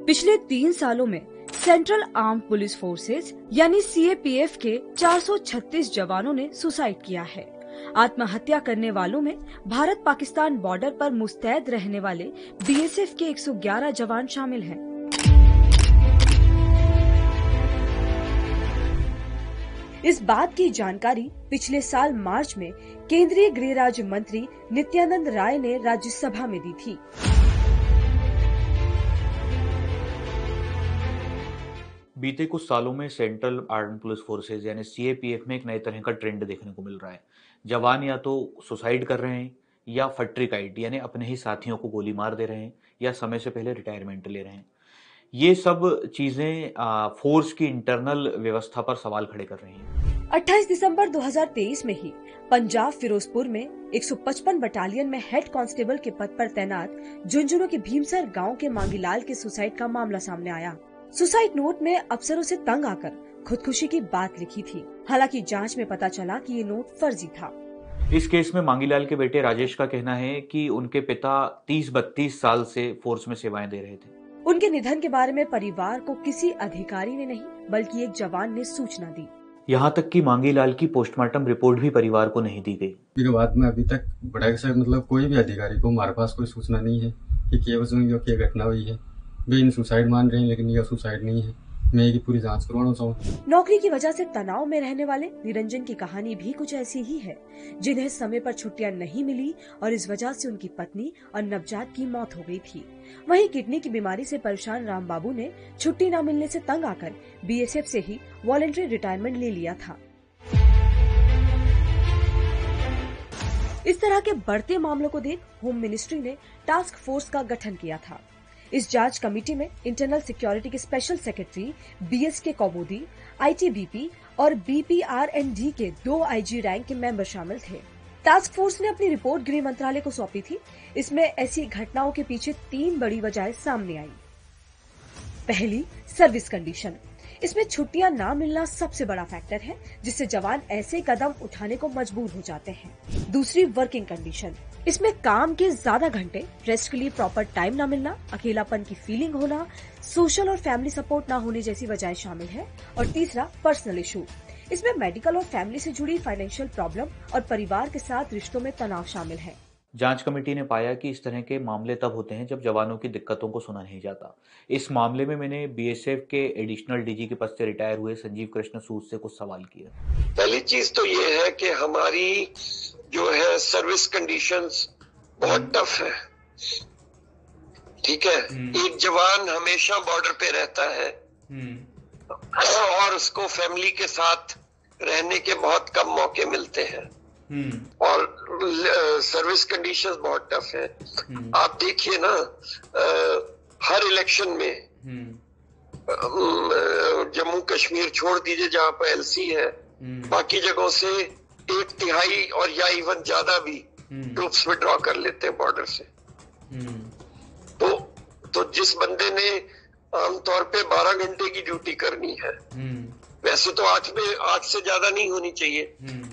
पिछले 3 सालों में सेंट्रल आर्म पुलिस फोर्सेज यानी सीएपीएफ के 436 जवानों ने सुसाइड किया है। आत्महत्या करने वालों में भारत पाकिस्तान बॉर्डर पर मुस्तैद रहने वाले बीएसएफ के 111 जवान शामिल हैं। इस बात की जानकारी पिछले साल मार्च में केंद्रीय गृह राज्य मंत्री नित्यानंद राय ने राज्यसभा में दी थी। बीते कुछ सालों में सेंट्रल आर्म पुलिस फोर्सेज यानी सीएपीएफ में एक नए तरह का ट्रेंड देखने को मिल रहा है। जवान या तो सुसाइड कर रहे हैं या फट्रिकाइट यानी अपने ही साथियों को गोली मार दे रहे हैं या समय से पहले रिटायरमेंट ले रहे हैं। ये सब चीजें फोर्स की इंटरनल व्यवस्था पर सवाल खड़े कर रही हैं। 28 दिसंबर 2023 में ही पंजाब फिरोजपुर में 155 बटालियन में हेड कांस्टेबल के पद पर तैनात झुंझुनू के भीमसर गांव के मांगीलाल के सुसाइड का मामला सामने आया। सुसाइड नोट में अफसरों से तंग आकर खुदकुशी की बात लिखी थी। हालांकि जांच में पता चला कि ये नोट फर्जी था। इस केस में मांगीलाल के बेटे राजेश का कहना है कि उनके पिता 30-32 साल से फोर्स में सेवाएं दे रहे थे। उनके निधन के बारे में परिवार को किसी अधिकारी ने नहीं बल्कि एक जवान ने सूचना दी। यहाँ तक कि मांगीलाल की पोस्टमार्टम रिपोर्ट भी परिवार को नहीं दी गई। बाद में अभी तक बड़ा कोई भी अधिकारी को हमारे पास कोई सूचना नहीं है कि क्या घटना हुई है। वे इन सुसाइड मान रहे हैं लेकिन यह सुसाइड नहीं है। मैं ये पूरी जांच करवाना चाहूँ। नौकरी की वजह से तनाव में रहने वाले निरंजन की कहानी भी कुछ ऐसी ही है, जिन्हें समय पर छुट्टियां नहीं मिली और इस वजह से उनकी पत्नी और नवजात की मौत हो गई थी। वहीं किडनी की बीमारी से परेशान राम बाबू ने छुट्टी न मिलने से तंग आकर बीएसएफ से ही वॉलंटरी रिटायरमेंट ले लिया था। इस तरह के बढ़ते मामलों को देख होम मिनिस्ट्री ने टास्क फोर्स का गठन किया था। इस जांच कमेटी में इंटरनल सिक्योरिटी के स्पेशल सेक्रेटरी बीएस के कौमुदी, आईटीबीपी और बीपीआरएनडी के 2 आईजी रैंक के मेंबर शामिल थे। टास्क फोर्स ने अपनी रिपोर्ट गृह मंत्रालय को सौंपी थी। इसमें ऐसी घटनाओं के पीछे 3 बड़ी वजहें सामने आई। पहली, सर्विस कंडीशन। इसमें छुट्टियां ना मिलना सबसे बड़ा फैक्टर है, जिससे जवान ऐसे कदम उठाने को मजबूर हो जाते हैं। दूसरी, वर्किंग कंडीशन। इसमें काम के ज्यादा घंटे, रेस्ट के लिए प्रॉपर टाइम ना मिलना, अकेलापन की फीलिंग होना, सोशल और फैमिली सपोर्ट ना होने जैसी वजहें शामिल है। और तीसरा, पर्सनल इशू। इसमें मेडिकल और फैमिली से जुड़ी फाइनेंशियल प्रॉब्लम और परिवार के साथ रिश्तों में तनाव शामिल है। जांच कमेटी ने पाया कि इस तरह के मामले तब होते हैं जब जवानों की दिक्कतों को सुना नहीं जाता। इस मामले में मैंने बीएसएफ के एडिशनल डीजी के पद से रिटायर हुए संजीव कृष्ण सूद से कुछ सवाल किए। पहली चीज तो ये है कि हमारी जो है सर्विस कंडीशंस बहुत टफ है। ठीक है, एक जवान हमेशा बॉर्डर पे रहता है और उसको फैमिली के साथ रहने के बहुत कम मौके मिलते हैं और सर्विस कंडीशंस बहुत टफ है। आप देखिए ना, हर इलेक्शन में जम्मू कश्मीर छोड़ दीजिए जहां पर एलसी है, बाकी जगहों से 1/3 और या इवन ज्यादा भी ट्रूप्स विड्रॉ कर लेते हैं बॉर्डर से। तो जिस बंदे ने आमतौर पे 12 घंटे की ड्यूटी करनी है, वैसे तो 8 से ज्यादा नहीं होनी चाहिए,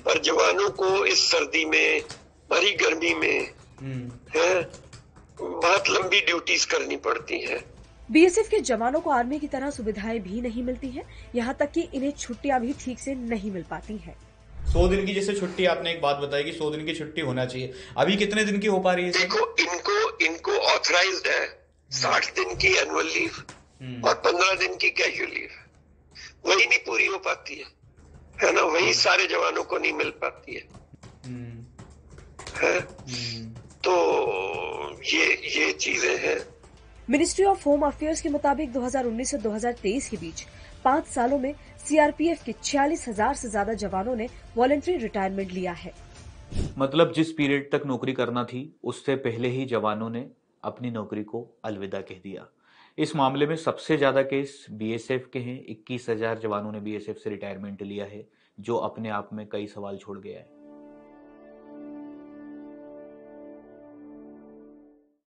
पर जवानों को इस सर्दी में, भरी गर्मी में बहुत लंबी ड्यूटीज करनी पड़ती हैं। बीएसएफ के जवानों को आर्मी की तरह सुविधाएं भी नहीं मिलती हैं, यहाँ तक कि इन्हें छुट्टियां भी ठीक से नहीं मिल पाती हैं। 100 दिन की जैसे छुट्टी, आपने एक बात बताई कि 100 दिन की छुट्टी होना चाहिए। अभी कितने दिन की हो पा रही है? देखो, इनको ऑथराइज्ड है 60 दिन की एनुअल लीव और 15 दिन की कैजुअल लीव। वही नहीं पूरी हो पाती है ना, वही सारे जवानों को नहीं मिल पाती है। तो ये चीजें हैं। मिनिस्ट्री ऑफ होम अफेयर्स के मुताबिक 2019 से 2023 के बीच 5 सालों में सीआरपीएफ के 46,000 से ज्यादा जवानों ने वॉलंटरी रिटायरमेंट लिया है। मतलब जिस पीरियड तक नौकरी करना थी उससे पहले ही जवानों ने अपनी नौकरी को अलविदा कह दिया। इस मामले में सबसे ज्यादा केस बीएसएफ के हैं। 21,000 जवानों ने बीएसएफ से रिटायरमेंट लिया है, जो अपने आप में कई सवाल छोड़ गया है।